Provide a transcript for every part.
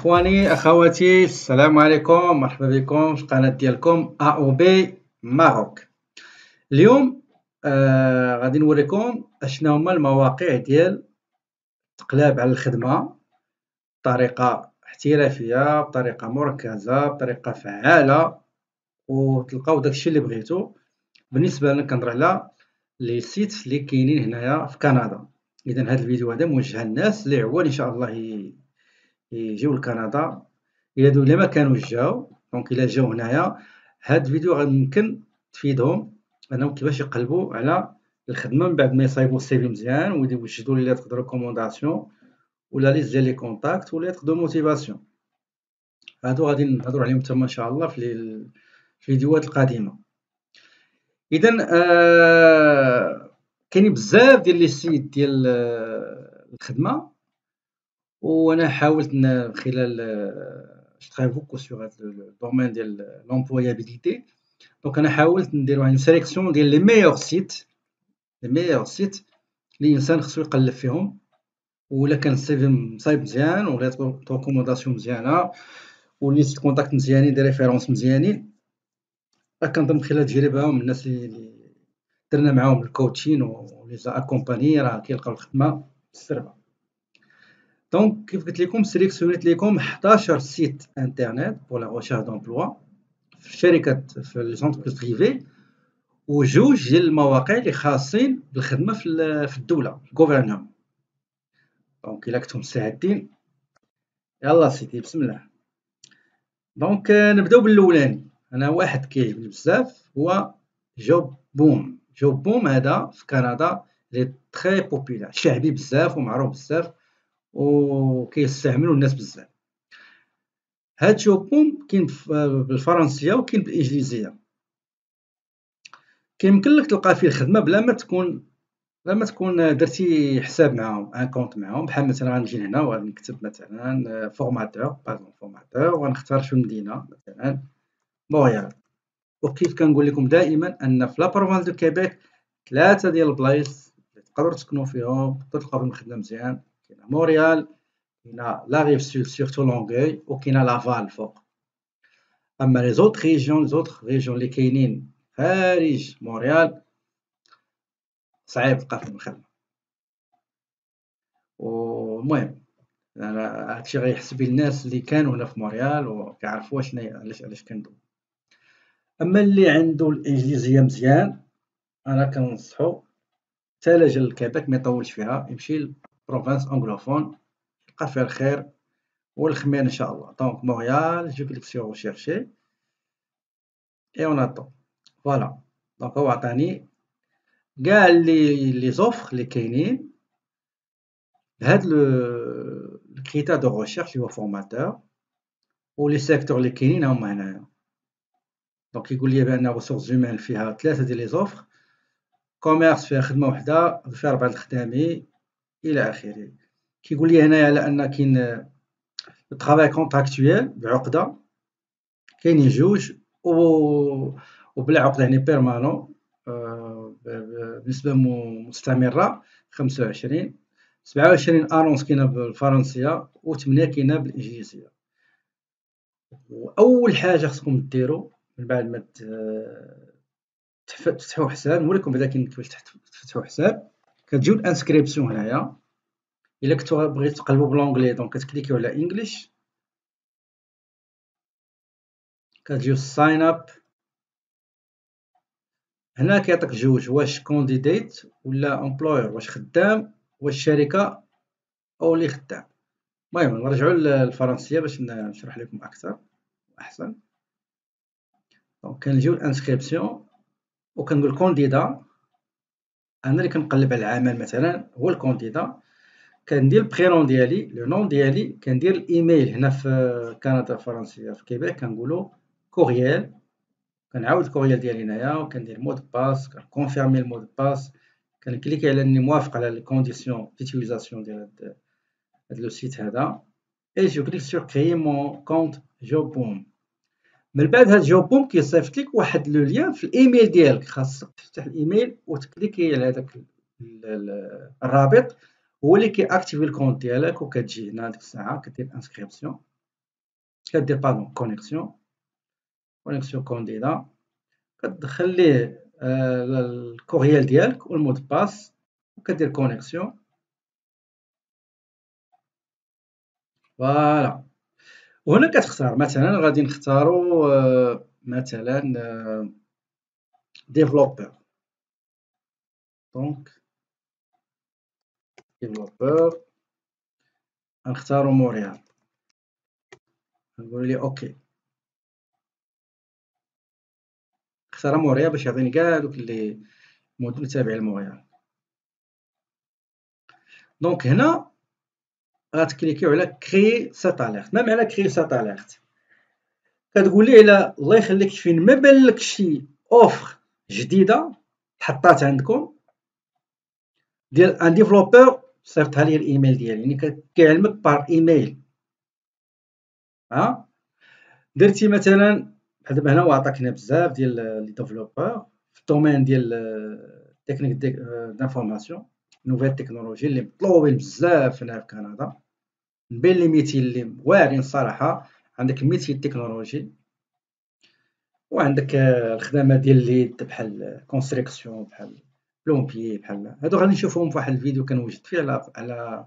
إخواني أخواتي، السلام عليكم، مرحبا بكم في القناة ديالكم أ أو بي ماروك. اليوم غادي نوريكم أشنا هما المواقع ديال التقلاب على الخدمة بطريقة احترافية، بطريقة مركزة، بطريقة فعالة، وتلقاو داكشي اللي بغيتو. بالنسبة لنا كنهضر على لي سيت اللي كاينين هنايا في كندا. إذا هاد الفيديو هذا موجه للناس اللي عوال إن شاء الله يجيو لكندا. إلا ما كانوش جاو، دونك إلا جاو هنايا هاد الفيديو غيمكن تفيدهم أنهم كيفاش يقلبوا على الخدمة من بعد ما يصايبوا السيفي مزيان ويوجدوا لي لتر دو ريكومونداسيون ولا ليست ديال لي كونتاكت ولا لتر دو موتيفاسيون. هادو غادي نهضروا عليهم تما إن شاء الله في الفيديوهات القادمة. إذا كاينين بزاف ديال لي سيت ديال الخدمة، وانا حاولت من خلال je travaille beaucoup sur le domaine de l'employabilité. Donc انا حاولت ندير واحد سيليكسيون ديال لي ميور سيت اللي الانسان خصو يقلب فيهم، ولا كان السيفي مصايب مزيان ولا ريكومونداسيون مزيانه وليست كونتاكت مزيانين دي ريفيرونس مزيانين. كنظن من خلال تجربه من الناس اللي درنا معاهم الكوتشين ولي اكومباني راه كيلقاو الخدمه بالسربه. دونك كيف قلت لكم سيليكسيونيت لكم 11 سيت انترنت بور لا ريشيرش دومبلوا في الشركات، في لي زونتربريز بريفي، وجوج ديال المواقع اللي خاصين بالخدمه في الدوله، في الغوفرنمون. دونك الا كنتم مستعدين يلا سيدي بسم الله. دونك نبداو بالاولاني، انا واحد كيعجبني بزاف هو جوب بوم. جوب بوم هذا في كندا لي تري بوبولار، شعبي بزاف ومعروف بزاف وكيستعملوا الناس بزاف. هاد جوب بوم كاين بالفرنسيه وكاين بالانجليزيه. كيمكن لك تلقى فيه الخدمه بلا ما تكون درتي حساب معاهم، ان كونط معاهم. بحال مثلا غنجي لهنا وغنكتب مثلا فورماتور، بازون فورماتور، وغنختار شو مدينه مثلا مونريال. وكيف كنقول لكم دائما ان في لا بروفانس دو كيبيك 3 ديال البلايص اللي تقدروا تسكنوا فيهم تقدروا تلقاو فيهم الخدمه مزيان. كاينه مونريال، كاينه لا ريف سود سورتو لونغوي، وكاينه لافال الفوق. اما لي زوطخ ريجيون اللي كاينين خارج مونريال صعيب تلقى فيهم الخدمه. والمهم انا هادشي غيحسب الناس اللي كانوا هنا في مونريال وكيعرفوا علاش كندوي. اما اللي عنده الانجليزيه مزيان انا كنصحو حتى لا جا لكيبيك ما يطولش فيها، يمشي لبروفانس انغلوفون يلقى فيها الخير والخمير ان شاء الله. دونك مونريال جو كليك سور ريشيرشي اي اون اتون. فوالا دونك هو عطاني كاع لي زوفر اللي كاينين بهاد الكريتير دو ريشيرش اللي هو فورماتور، ولي سيكتور اللي كاينين هما هنايا. دونك يقول لي بان ريسورس هيومان فيها 3 ديال لي زوفر، كوميرس فيها خدمه وحده فيها 4 الخدامي الى اخره. كيقول لي هنايا على ان كاين طرافاي كونتراكتويال بعقده، كاينين جوج وبلا عقده يعني بيرمانون بنسبه مستمره 25. 27 انونس كاينه بالفرنسيه و8 كاينه بالانجليزيه. واول حاجه خصكم ديروا من بعد ما تفتحوا حساب، نوريكم بعدا كيفاش تفتحوا حساب. كتجيو الانسكريبسيون هنايا. الا كنتو بغيتو تقلبوا بالونجلي دونك كتكليكيو على انجليش، كتجيو ساين اب. هنا كيعطيك جوج، واش كونديديت ولا امبلوير، واش خدام واش شركه او اللي خدام. المهم نرجعوا للفرنسيه باش نشرح لكم اكثر احسن. دونك كنجيو الانسكريبسيون وكنقول كونديدا. انا اللي كنقلب على العمل مثلا هو الكونديدا. كندير البرينون ديالي، لو نون ديالي، كندير الايميل. هنا في كندا الفرنسيه في كيبيك كنقولوا كوريال. كنعاود الكوريال ديالي هنايا وكندير مود باس، كنكونفيرمي المود باس، كنكليكي على اني موافق على لي كونديسيون ديتيليزاسيون ديال هاد لو سيت هذا، اي جو كليك سور كريي مون كونت جوب بوم. من بعد هاد جوب بوم كيصيفط لك واحد لو ليان في الايميل ديالك. خاصك تفتح الايميل وتكليكي على هذاك الرابط، هو اللي كيأكتيفي الكونت ديالك. وكتجي هنا ديك الساعه كدير انسكريبسيون كدير باردون كونيكسيون كانديدا، كتدخل ليه الكوريال ديالك والمود باس وكدير كونيكسيون. فوالا، وهنا كتختار مثلا غادي نختارو مثلا ديفلوبور. دونك ديفلوبور غنختارو مونريال، نقول ليه اوكي. اختار مونريال باش يعطيني كاع دوك اللي مدن تابعين لمونريال. دونك هنا غتكليكيو على كريي سات اليرت. ما معنى كريي سات اليرت؟ كتقول ليه على الله يخليك فين ما بالكش شي اوفر جديده تحطات عندكم ديال ان ديفلوبور صيفطها لي الايميل ديالي، يعني كيعلمك بار ايميل. درتي مثلا بحال دابا هنا وعطاك هنا بزاف ديال لي ديفلوبور في الدومين ديال تكنيك دانفورماسيون، نوفيل تكنولوجي اللي مطلوبين بزاف هنا في كندا. بين لي ميتي اللي واعرين الصراحه، عندك الميتي التكنولوجي، وعندك الخدمه ديال اليد بحال كونستركسيون، بحال بلومبيي، بحال هادو غادي نشوفهم في واحد الفيديو كنوجد فيه على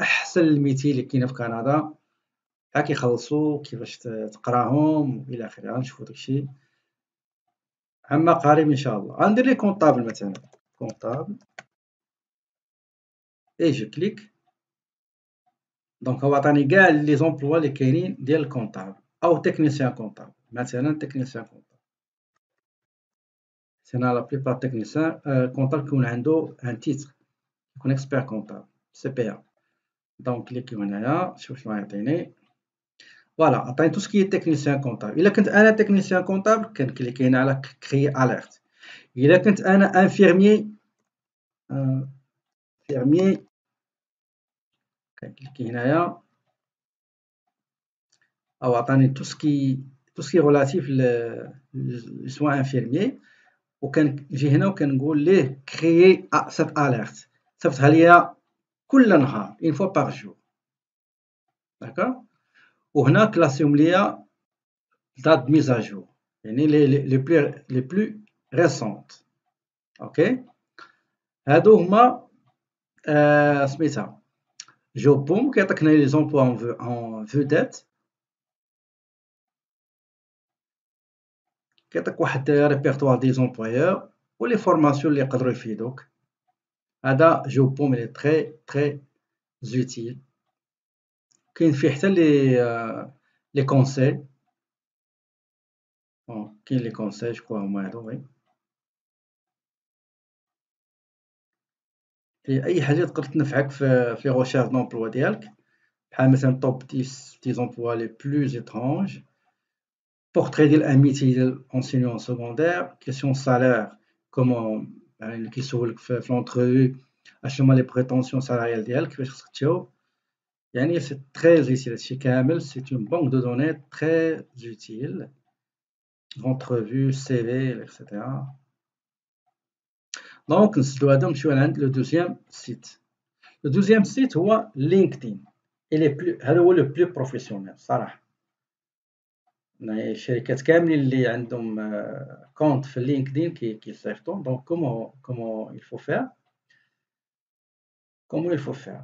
احسن الميتي اللي كاينه في كندا، بحال كيخلصوا كيفاش تقراهم الى اخره. غنشوفوا داكشي عما قريب ان شاء الله. غندير لي كونطابل مثلا، كونطابل اي جو كليك. دونك هو عطاني كاع لي زومبلوا اللي كاينين ديال الكونطابل او تكنيسيان كونطابل. مثلا تكنيسيان كونطابل، سينا لا بليبار تكنيسيان كونطابل كيكون عنده ان تيتر، يكون اكسبير كونطابل سي بي ا. دونك كليكيو هنايا شوف شنو غيعطيني. فوالا عطاني تو سكي تكنيسيان كونطابل. الا كنت انا تكنيسيان كونطابل كنكليكي هنا على كريي اليرت. الا كنت انا انفيرميي انفيرميي كنكليكي هنايا، او عطاني تو سكي ريلاتيف لي سوان انفيرميي، وكنجي هنا وكنقول ليه كريي سات اليرت، صيفطها ليا كل نهار اون فوا باغ جور. داكوغ. وهنا كلاسيهم ليا دات ميزاجور، يعني لي بلو ريسونت. اوكي، هادو هما سميتها جوب بوم، كيعطيك هنا لي زومبوا اون فوديت، كيعطيك واحد ريبيرطوار دي زومبلويور ولي فورماسيون اللي يقدروا يفيدوك. هذا جوب بوم اللي تري زوتيل. كاين فيه حتى لي كونساي. كاين لي كونساي جو هما هادو. وي اي حاجه تقدر تنفعك في لي غوشيرش دومبلوا ديالك، بحال مثلا توب 10 دي زومبلوا لي بلوز étranges، بورتري ديال ان ميتي ديال انسينيون سكوندير، كيسيون سالير، كومون يعني كيسولك في لونترفيو اشنو هما لي بريتونسيون سالاريال ديالك، كيفاش خصك تجاوب. يعني سي تري زوتيل هادشي كامل، سي اون بانك دو دوني تري زوتيل. لونترفيو سي في اكسيتيرا. دونك نسدو هذا ونمشيو عند لو دوزيام سيت. لو دوزيام سيت هو لينكدين. هذا هو لو بلو بروفيسيونيل صراحه. الشركات كاملين اللي عندهم كونت في لينكدين كيصيفطوا. دونك كومون il faut faire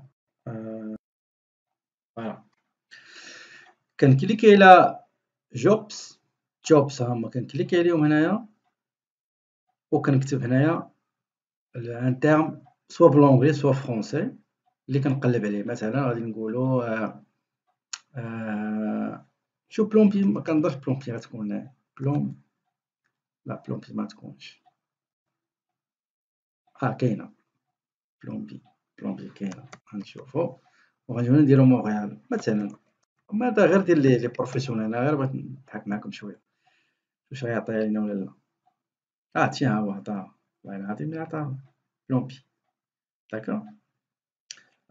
فوالا. كنكليكي على جوبس هما كنكليكي عليهم هنايا، وكنكتب هنايا ان تيرم سوا بلونغلي سوا فرونسي اللي كنقلب عليه. مثلا غادي نقولو شو بلومبي، ما كنظنش بلومبي غتكون لا بلومبي ما تكونش. كاينه بلومبي كاينه، غنشوفو وغنجيو نديرو مونريال مثلا. هما هذا غير ديال لي بروفيسيونيل، انا غير بغيت نضحك معاكم شويه واش غيعطي لينا ولا لا. تيان هو عطا، والله العظيم الا عطا بلومبي. داكوغ.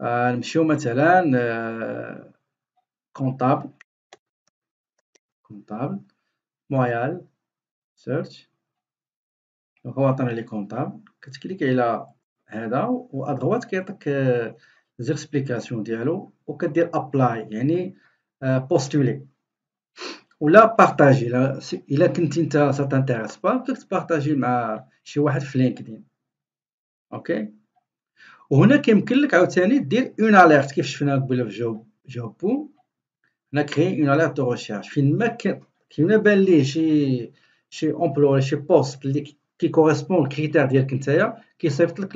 نمشيو مثلا كونطابل مونريال سيرش. دونك هو عطانا لي كونطابل، كتكليكي على هذا وادغوات كيعطيك زيكسبليكاسيون ديالو، وكدير ابلاي يعني بوستولي. ولا بارطاجي الا كنتي انت سا تانتيريس با ممكن تبارطاجي مع شي واحد في لينكدين. اوكي. وهنا كيمكن لك عاوتاني دير اون اليرت كيف شفنا قبيله في جوب بوم. هنا كري اون اليرت دو ريشيرش فين ما كاين بان ليه شي امبلو ولا شي بوست اللي كي كوريسبون الكريتير ديالك نتايا كيصيفط لك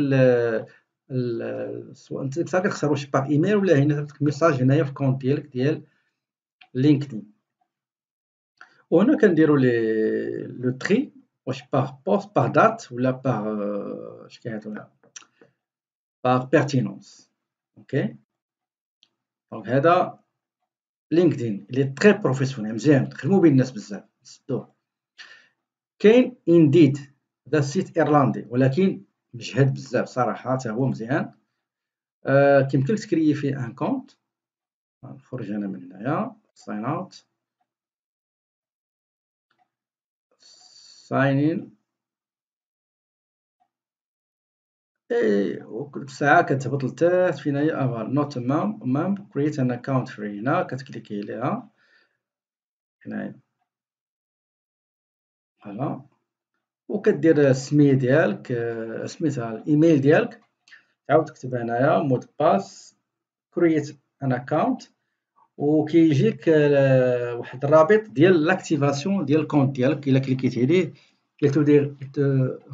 سواء انت كتختار واش باغ ايميل ولا هنا صيفط لك ميساج هنايا في الكونت ديالك ديال لينكدين. وهنا كنديرو لو تري واش باغ بوست باغ دات ولا باغ اش كيعيطولها باغ بيرتينونس. اوكي. دونك هذا لينكدين اللي تري بروفيسيونيل مزيان خدمو به الناس بزاف نسدوه. كاين انديد هذا السيت ايرلاندي ولكن مجهد بزاف صراحه حتى هو مزيان. كيمكن لك تكريي فيه ان كونت. نخرج انا من هنايا ساين اوت ساين ان. وكل ساعة كتهبط لتحت فين هي نوت مام كريت ان اكونت فري. هنا كتكليكي عليها هنايا فوالا وكدير السمية ديالك سميتها الايميل ديالك تعاود تكتب هنايا مود باس كريت ان اكونت وكيجيك واحد الرابط ديال لاكتيفاسيون ديال الكونت ديالك. الا كليكيتي عليه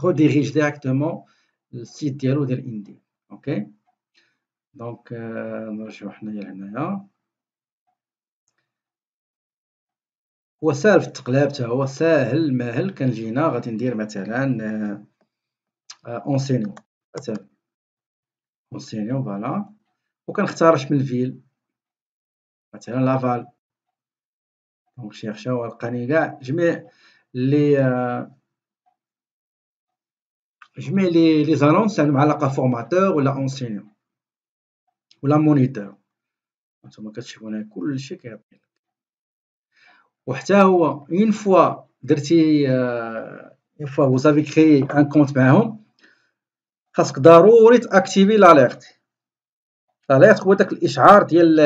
ريديريج ديريكتومون للسيت ديالو ديال اندي. اوكي. دونك نرجعو حنايا لهنايا. هو ساهل في التقلاب حتى هو ساهل ماهل. كنجي هنا غادي ندير مثلا اونسينيون مثلا اونسينيون فوالا وكنختار اش من الفيل مثلا لافال. دونك شيرشاو لقاني كاع جميع لي زانونس يعني مع علاقة فورماتور ولا اونسينيون ولا مونيتور. هانتوما كتشوفو هنا كلشي كيعطي. وحتى هو اون فوا درتي اون فوا vous avez créé un compte معاهم خاصك ضروري تاكتيفي لاليرت. لاليرت هو داك الاشعار ديال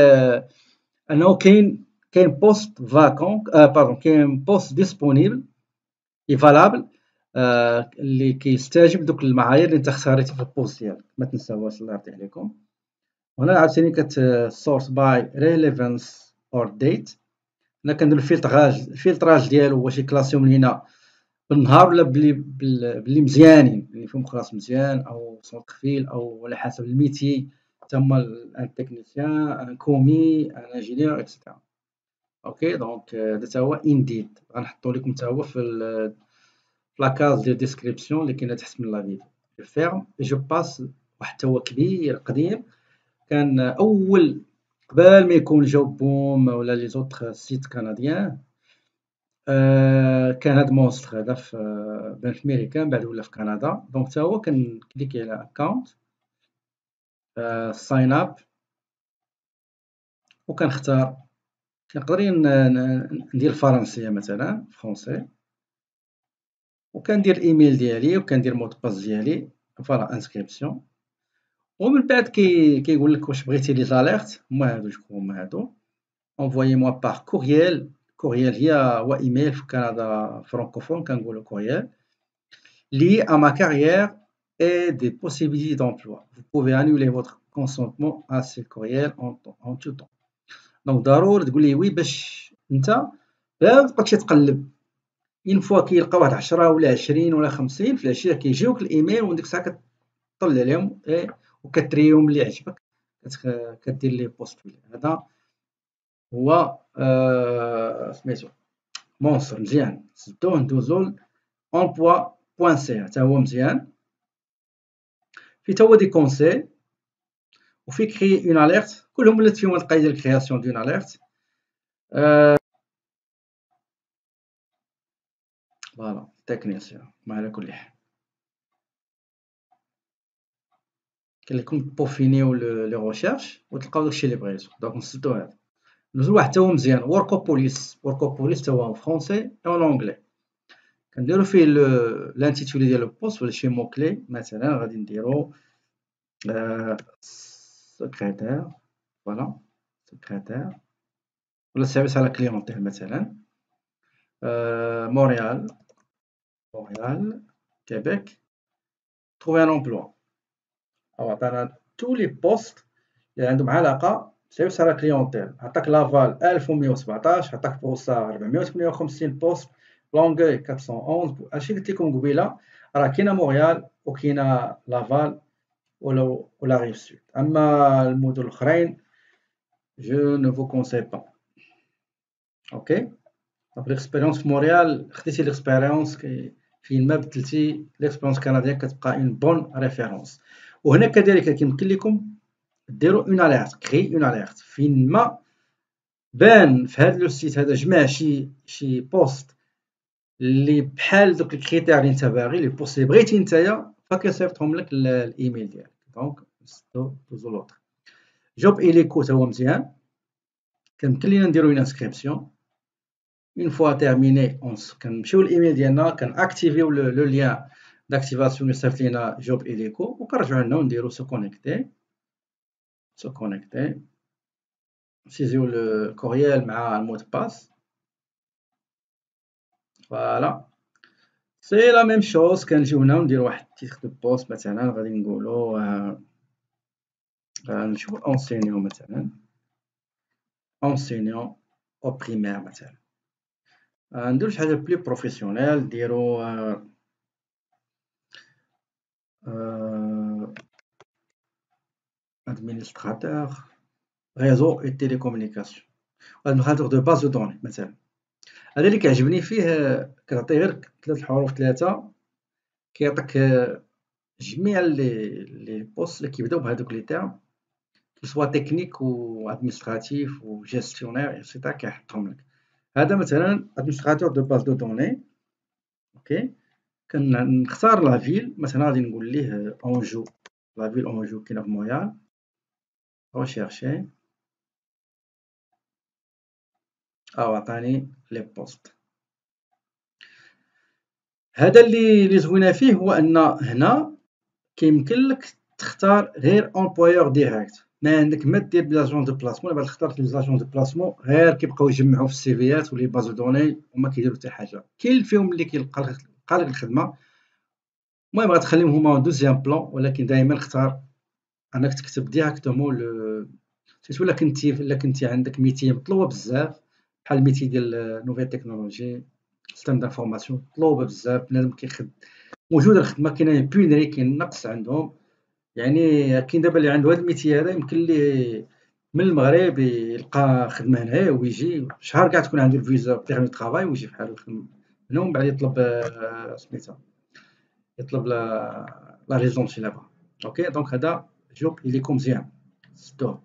انه كاين بوست فاكون باردون كاين بوست ديسپونيبل اي فالابل اللي كيستجيب لدوك المعايير اللي انت اختاريتي في البوست ديالك. ما تنساوهاش الله يرضي عليكم. هنا عاوتاني سورت باي ريليفانس اور ديت. هنا كندير الفلتراج ديالو واش يكلاسيو من هنا بالنهار ولا بلي مزيانين اللي فيهم خلاص مزيان او صوت خفيل او على حسب الميتي تما ان تكنيسيان ان كومي ان انجينيور اكسيتيرا. اوكي. دونك هذا تا هو انديد غنحطو لكم تا هو في لاكاز ديال ديسكريبسيون اللي كاينه تحت من لا فيديو. فيرم جو باس واحد تا هو كبير قديم كان اول قبل ما يكون جوب بوم ولا لي زوطخ سيت كنديان. كان هاد مونستر هذا بان في ميريكان بعد ولا في كندا. دونك تا هو كنكليكي على اكونت ساين اب وكنختار نقدر ندير الفرنسية مثلا فرونسي وكندير الايميل ديالي وكندير مود باس ديالي فوالا انسكريبسيون. ومن بعد كيقول لك واش بغيتي لي زاليرت هما هادو. شكون هما هادو؟ envoyez moi par courriel. courriel هي هو ايميل في كندا فرانكوفون كنقولو courriel lié à ma carrière et des possibilités d'emploi. Vous pouvez annuler votre consentement à ce courriel en tout temps. دونك ضروري تقول ليه وي باش انت ما تبقاش تقلب. اون فوا كيلقى واحد 10 ولا 20 ولا 50 في العشيه كيجيوك الايميل وديك الساعه كطلع عليهم وكتريهم اللي عجبك كدير ليه بوستولي. هذا هو سميتو مونستر مزيان. سدوه ندوزو امبوا بوان سي حتى هو مزيان فيه تا هو دي كونساي وفيه كري اون اليرت كلهم ولات فيهم القايده ديال كرياسيون دون اليرت. فوالا تكنيسيان ما على كل حال كاين لكم بوفينيو لي ريشيرش وتلقاو داكشي اللي بغيتو. دونك نسدو هذا ندوزو واحد تا هو مزيان وركوبوليس. وركوبوليس تا هو فرونسي او اونغلي. كنديرو فيه لانتيتولي ديال البوست ولا شي مو كلي. مثلا غادي نديرو secrétaire. فوالا secrétaire ولا سيرفيس على كليونتيل مثلا. Montréal, Québec, trouver un emploi. أو عطانا tous les postes اللي عندهم علاقة بسيرفيس على كليونتيل. عطاك لافال 1117، عطاك بروسار 458 بوست، لونغوي 411. هادشي قلت لكم قبيله، راه كاينه مونريال وكاينه لافال ولا ريف سود. اما المدن الاخرين جو نو فو كونساي با. اوكي، دونك ليكسبيريونس في مونريال خديتي ليكسبيريونس فين ما بدلتي ليكسبيريونس كنديان كتبقى اون بون ريفيرونس. وهنا كذلك كيمكن لكم ديروا اون اليرت، كري اون اليرت فين ما بان في هذا لو سيت هذا جمع شي بوست اللي بحال دوك الكريتير اللي انت باغي، لي بوست اللي بغيتي نتايا، فكيصيفطهم لك الايميل ديالك. دونك دوزو لوطر. جوب إليكو تا هو مزيان، كيمكن لينا نديرو اون انسكريبسيون. اون فوا تيرميني كنمشيو للايميل ديالنا، كنأكتيفيو لو ليان داكتيفاسيون اللي صيفط لينا جوب إليكو، وكنرجعو لهنا ونديرو سو كونيكتي. نسيزيو الكوريال مع المود باس. فوالا سي لا ميم شوز. كنجيو هنا ونديرو واحد التيتر دو بوست، مثلا غادي نقولو غنمشيو اونسينيون، مثلا اونسينيون او بريمير مثلا. نديرو شي حاجه بلي بروفيسيونيل، نديرو administrateur réseau et télécommunication، administrateur de base de données مثلا. هذا اللي كيعجبني فيه، كتعطيه غير 3 الحروف 3، كيعطيك جميع لي بوست اللي كيبداو بهذوك لي تيرم، كي سوا تكنيك و ادمنستراتيف و جيستيونير اكسيتيرا، كيحطهم لك. هذا مثلا ادمنستراتور دو باز دو دوني. اوكي، كنختار لا فيل، مثلا غادي نقول ليه اونجو. لا فيل اونجو كاينه في مونريال. ريشيرشي، او عطاني لي بوست. هذا اللي زوينه فيه هو ان هنا كيمكن لك تختار غير امبلويور ديريكت، ما عندك ما دير بلاجون دو بلاسمون. بعد اخترت بلاجون دو بلاسمون غير كيبقاو يجمعوا في السيفيات ولي باز دوني وما كيديروا حتى حاجه. كاين فيهم اللي كيلقى لك الخدمه، المهم غتخليهم هما دوزيام بلون، ولكن دائما اختار انك تكتب ديريكتومون لو سيرتو الا كنتي عندك ميتي مطلوبه بزاف، بحال الميتي ديال نوفيل تكنولوجي، سيستم دانفورماسيون مطلوبه بزاف. بنادم كيخدم موجوده الخدمه، كاينه بونري، كاين نقص عندهم. يعني كاين دابا اللي عنده هاد الميتي هذا يمكن ليه من المغرب يلقى خدمه هنايا ويجي شهر كاع تكون عنده الفيزا بيرمي طرافاي ويجي بحال يخدم هنا، ومن بعد يطلب سميتها، يطلب لا ريزونسي لابا. اوكي، دونك هذا جوب إليكو مزيان. ستور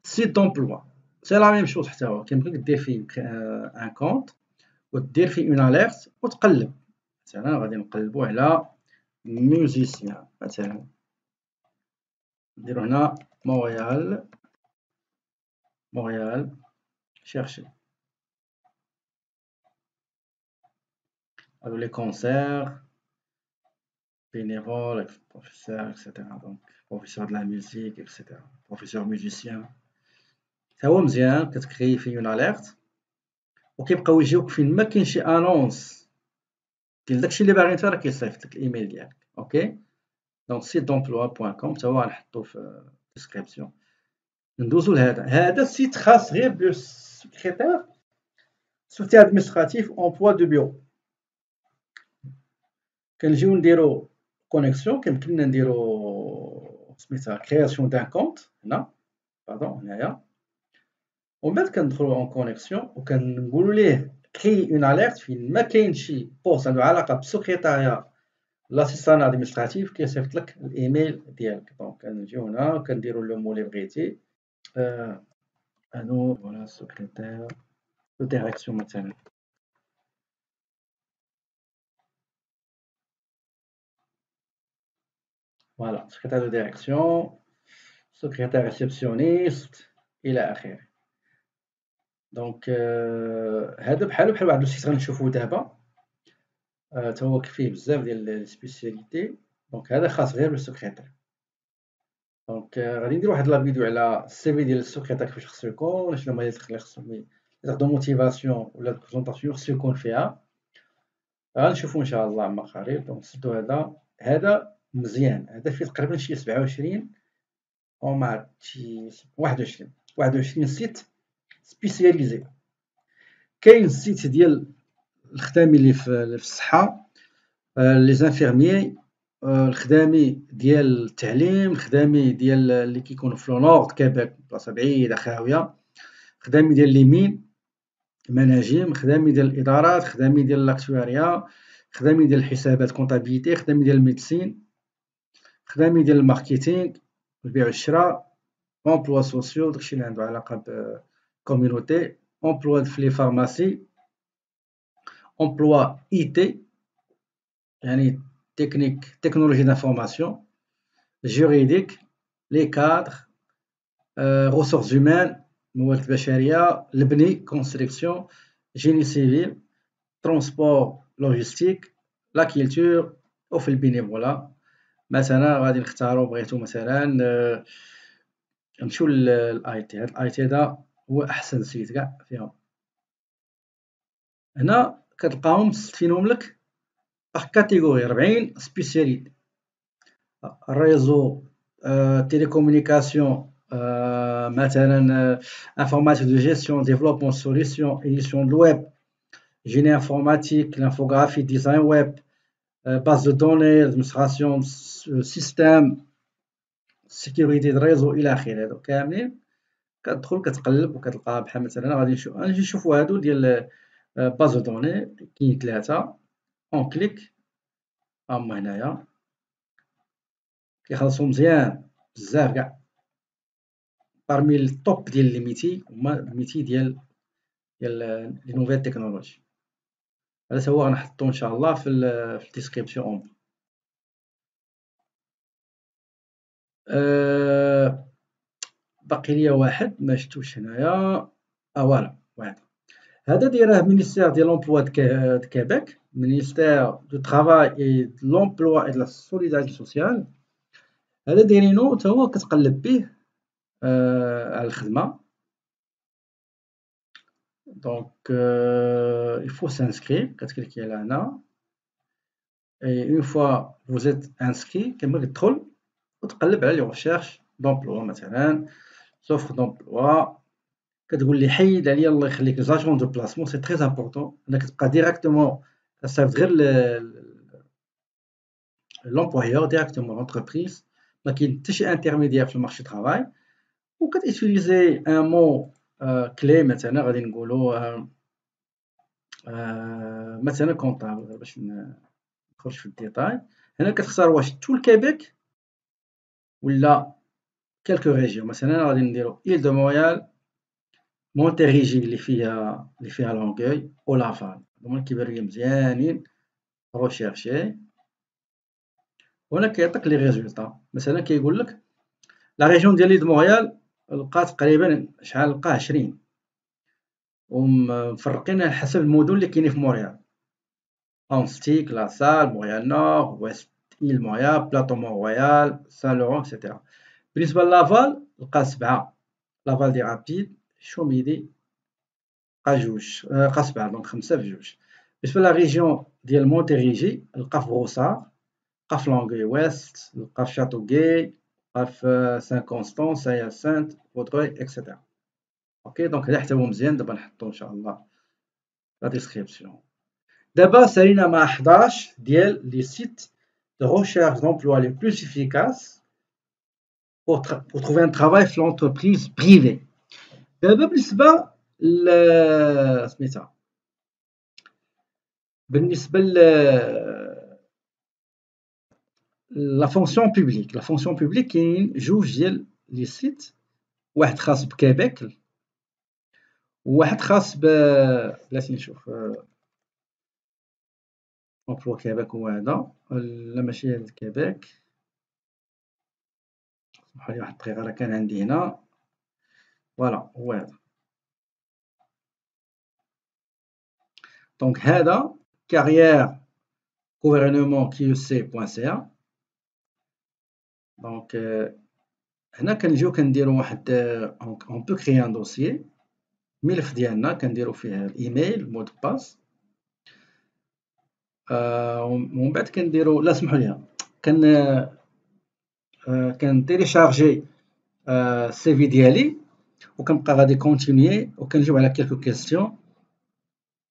سيت دومبلوا سي لا ميم شوز، حتى هو كيمكن لك دير فيه ان كونت ودير فيه اون اليرت وتقلب. مثلا غادي نقلبو على ميوزيسيان، مثلا نديرو هنا مونريال شيرشي. هادو لي كونسير bénévole, professeur, etc. Donc professeur de la musique, etc. professeur musicien. تا هو مزيان، كتكري فيه اون اليرت وكيبقاو يجيوك فين ما كاين شي انونس ديال داكشي اللي باغي نتا، راه كيصيفط لك الايميل ديالك. اوكي، دونك سيت دومبلوا بوان كوم تا هو غنحطو في الديسكريبسيون. ندوزو لهذا. هذا السيت خاص غير بلو سكريتير سوتي ادمنستراتيف امبلوا دو بيرو. كنجيو نديرو كونيكسيون، كيمكننا نديرو سميتها كرياسيون دان كونت هنا، باردون هنايا، ومن بعد كندخلو اون كونيكسيون وكنقولو ليه كري اون اليرت فين ما كاين شي بوست عنده علاقه بالسكريتاريا لاسيستان ادمنستراتيف كيصيفط لك الايميل ديالك. دونك كنجيو هنا وكنديرو لو مو اللي بغيتي، انو فوالا سكريتير دو ديريكسيون مثلا. فوالا سكريتير دو ديريكسيون، سكريتير ريسبسيونيست الى اخره. دونك هذا بحال واحد السيت غنشوفو دابا، تا هو فيه بزاف ديال لي سبيسياليتي. دونك هذا خاص غير بالسكريتير. دونك غادي ندير واحد لا فيديو على السي في ديال السكريتير كيفاش خصو يكون، شنو هما لي خصهم lettre de motivation ولا de présentation خصو يكون فيها. غنشوفو إن شاء الله عما قريب. دونك نسدو هذا مزيان، هذا فيه تقريبا شي 27 أو ما عرفت شي 21 سيت سبيسياليزي. كاين السيت ديال الخدامي اللي في الصحة، لي زانفيرميي، الخدامي ديال التعليم، الخدامي ديال اللي كيكونوا في لو نورد كيبيك بلاصة بعيدة خاوية، خدامي ديال لي مين مناجم، خدامي ديال الإدارات، خدامي ديال لاكتواريا، خدامي ديال الحسابات كونطابيليتي، خدامي ديال الميديسين، خدامي ديال الماركتينغ البيع والشراء، امبلوا سوسيو داكشي اللي عنده علاقة بكوميونيتي، امبلوا في لي فارماسي، امبلوا اي تي يعني تكنولوجي دانفورماسيون، جوريديك، لي كادر، ressources humaines موارد بشرية، البني كونستركسيون، جيني سيفيل، ترونسبور لوجيستيك، لا كيلتور. وفي البينيفولا مثلا غادي نختارو بغيتو مثلا نمشيو للاي تي. هاد الاي تي هذا هو احسن سيت كاع فيهم. هنا كتلقاهم مستفينهم لك باغ كاتيغوري 40 سبيسياليتي: الريزو، تيليكومونيكاسيون، مثلا انفورماتيك دو جيستيون، ديفلوبمون سوليسيون، édition de web, génie informatique, l'infographie, design web, base de données, administration système, sécurité de réseau الى اخره. هادو كاملين كتدخل كتقلب وكتلقى بحال مثلا غادي نشوفو هادو ديال باز دو دوني. كاين 3 اون كليك هما هنايا كيخلصو مزيان بزاف كاع. parmi التوب ديال لي ميتي هما الميتي ديال لي نوفيل تكنولوجي. هذا تا هو غنحطو ان شاء الله في الديسكريبسيون. باقي ليا واحد ما شفتوش هنايا. فوالا واحد هذا دايره مينيستير ديال لومبلوا د كيبيك، مينيستير دو طرافاي اي دو لومبلوا اي دو لا سوليداريتي سوسيال. هذا دايرينو تا هو كتقلب به على الخدمه. دونك il faut s'inscrire. كتكليكي على هنا et une fois vous êtes inscrit كما كتدخل وتقلب على لي ريشيرش دومبلوا مثلا سوفر دومبلوا. كتقول لي حيد عليا الله يخليك زاجون دو بلاسمون. سي تري امبورطون انك تبقى ديراكتومون كتصيفط غير لومبلويور ديراكتومون لونتربريز، ما كاين حتى شي انترميديير في المارشي ترافاي. وكتيتيليزي ان مو كلي مثلا غادي نقولو مثلا كونطابل باش نخرج في الديتاي. هنا كتختار واش تو الكيبيك ولا كالكو ريجيون. مثلا غادي نديرو إيل دو مونريال، مونتيريجي اللي فيها لونغوي ولافال. هما كيبانو ليا مزيانين. روشيرشي وهنا كيعطيك لي ريزولطا. مثلا كيقول لك لا ريجيون ديال ليل دو مونريال لقى تقريبا شحال لقى 20 ومفرقين على حسب المدن اللي كاينين في مونريال: اونستيك، لاسال، مونريال نور، ويست إيل مونريال، بلاطو مونرويال، سان لورون اكسيتيرا. بالنسبة لافال لقى 7: لافال دي رابيد، شوميدي لقى 2 لقى 7 دونك 5 في 2. بالنسبة لا ريجيون ديال مونتيريجي لقى في غوصار، لقى في لونغوي ويست، لقى في شاتوغي، لقى في سان كونستون، سان ياسانت، فودغوي اكسيتيرا. اوكي دونك هذا حتى هو مزيان. دابا نحطو ان شاء الله لا ديسكريبسيون. دابا سالينا مع 11 ديال لي سيت دو recherche d'emploi les plus efficaces pour trouver un travail في l'entreprise privée. دابا بالنسبة سميتها بالنسبة لا فونكسيون بوبليك. لا فونكسيون بوبليك كاين 2 ديال لي سيت، واحد خاص بكيبيك وواحد خاص بلاتي نشوف امبلوا كيبيك هو هذا. لا ماشي هذا كيبيك، سمحوا لي واحد الدقيقة راه كان عندي هنا. فوالا هو هذا. دونك هذا carrière gouvernement QC.ca. دونك هنا كنجيو كنديرو واحد اون بو كريي ان دوسيي. الملف ديالنا كنديرو فيه الايميل مود باس. ومن بعد كنديرو، لا سمحوا لي، كنتيليشارجي السي في ديالي وكنبقى غادي كونتينيي وكنجاوب على كيلكو كيسيون،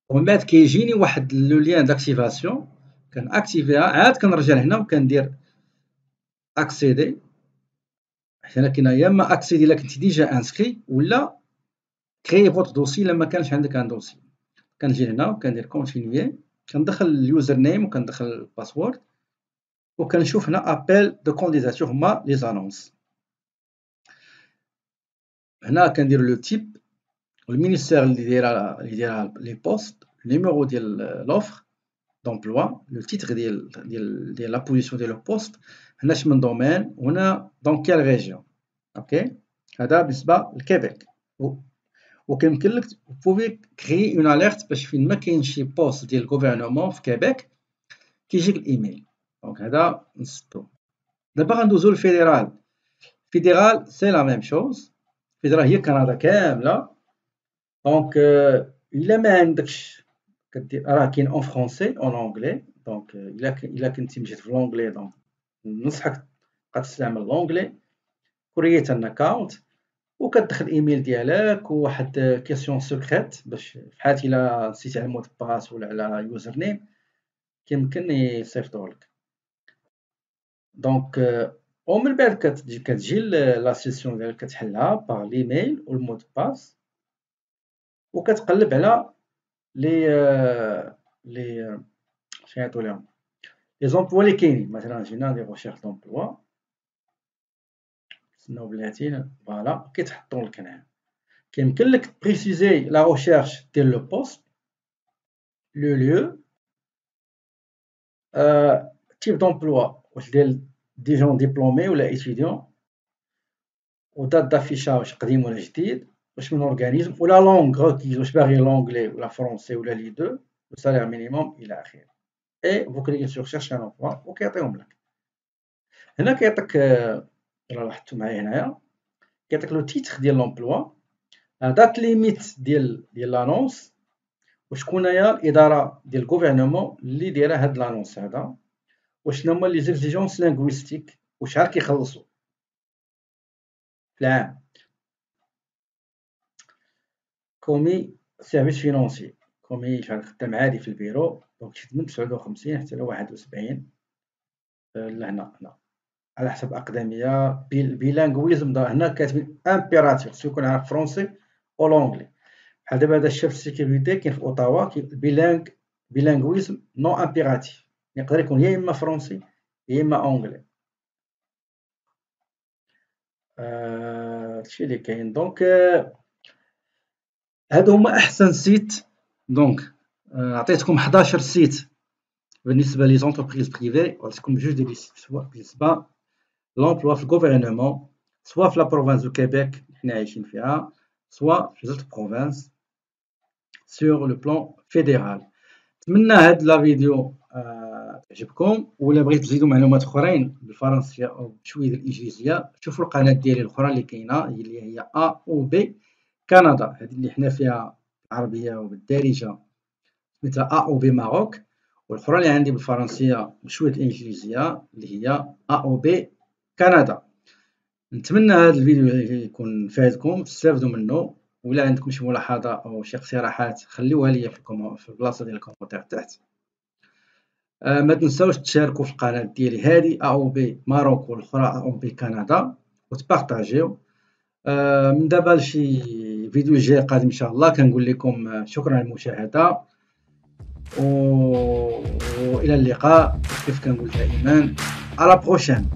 ومن بعد كيجيني واحد لو ليان داكتيفاسيون كنأكتيفيها، عاد كنرجع لهنا وكندير اكسيدي. هنا كاينه يا اما اكسيدي الا كنتي ديجا انسكري، ولا كريي فوتر دوسي الا ما كانش عندك ان دوسي. كنجي هنا وكندير كونتينيي، كندخل اليوزر نيم وكندخل الباسورد وكنشوف هنا ابل دو كونديداتور هما لي زانونس. هنا كندير لو تيب والمينيستير اللي دايره لي بوست، النيميرو ديال لوفر دومبلوا، لو تيتر ديال لا بوزيسيون ديال لو بوست، هنا من دومين، وهنا دون كيل ريجيون. اوكي، هذا بالنسبه لكيبيك. وكيمكن لك بوفي كريي اون اليرت باش فين ما كاين شي بوست ديال الغوفرنمون في كيبيك كيجيك الايميل. دونك هذا نسطو. دابا غندوزو للفيدرال. فيدرال سي لا ميم شوز، فيدرال هي كندا كامله. دونك الا ما عندكش كدير، راه كاين اون فرونسي اون اونغلي. دونك الا كنتي مشيت في لونغلي، دونك ننصحك تبقى تستعمل لونغلي. كرييت ان اكاونت وكتدخل الايميل ديالك وواحد كيسيون سكريت، باش في حالة الا نسيتي على المود باس ولا على يوزر نيم كيمكن يصيفطوه لك. دونك ومن بعد كتجي لا سيسيون ديالك كتحلها باغ ليميل والمود باس، وكتقلب على لي شنو ليهم لي زومبلوا اللي كاينين. مثلا جينا لي غوشيرش دومبلوا، نستناو بلاتي، فوالا كيتحطوا لك هنا. كيمكن لك بريسيزي لا غوشيرش ديال لو بوست، لو ليو، تيب دومبلوا واش دي جون ديبلومي ولا ايتيديون، ودات دافيشاج قديم ولا جديد، واش من اورغانيزم، ولا لونغ غوكيز واش باغي لونغلي ولا فرونسي ولا لي دو، وسالير مينيموم الى اخره. اي فو كليكي سور شيرش ان امبلوا وكيعطيهم لك. هنا كيعطيك، راه لاحظتو معايا هنايا، كيعطيك لو تيتر ديال لومبلوا، دات ليميت ديال لانونس، وشكون هي الاداره ديال الغوفرنمون اللي دايره هاد لانونس هذا، وشنو هما لي زيكزيجونس لينغويستيك، وشحال كيخلصوا في العام. كومي سيرفيس فينونسي، كومي شحال خدام عادي في البيرو، دونك شي من 59 حتى ل 71 لهنا. هنا على حسب أقدمية. بيلانغويزم هنا كاتبين امبيراتيف، خصو يكون عارف فرونسي و لونغلي. بحال دابا هذا الشيف سيكوريتي كاين في اوتاوا، بيلانغويزم نو امبيراتيف، يقدر يكون يا اما فرونسي يا اما اونغلي. هادشي اللي كاين. دونك هادو هما احسن سيت. دونك عطيتكم 11 سيت بالنسبه لي زونتربريز بريفي، وعطيتكم جوج ديال لي سيت سواء بالنسبه لومبلوا في الغوفرنمون، سواء في لا بروفانس دو كيبيك اللي حنا عايشين فيها، سواء في زوج بروفانس سور لو بلان فيدرال. نتمنى هاد لا فيديو تعجبكم، ولا بغيتو تزيدوا معلومات اخرين بالفرنسيه او بشويه ديال الانجليزيه، شوفوا القناه ديالي الاخرى اللي كاينه اللي هي ا او بي كندا، هذه اللي حنا فيها بالعربيه وبالدارجه مثل ا او بي ماروك، والاخرى اللي عندي بالفرنسيه وشويه الانجليزيه اللي هي ا او بي كندا. نتمنى هذا الفيديو يكون فادكم تستافدوا منه، ولا عندكم شي ملاحظه او شي اقتراحات خليوها لي في البلاصه ديال الكومنتير تحت. ما تنساوش تشاركوا في القناه ديالي هذه ا او بي ماروك والاخرى ا او بي كندا، وتبارطاجيو. من دابا لشي فيديو جاي قادم ان شاء الله كنقول لكم شكرا على المشاهده، والى اللقاء. كيف كنقول دائما، على بروشين.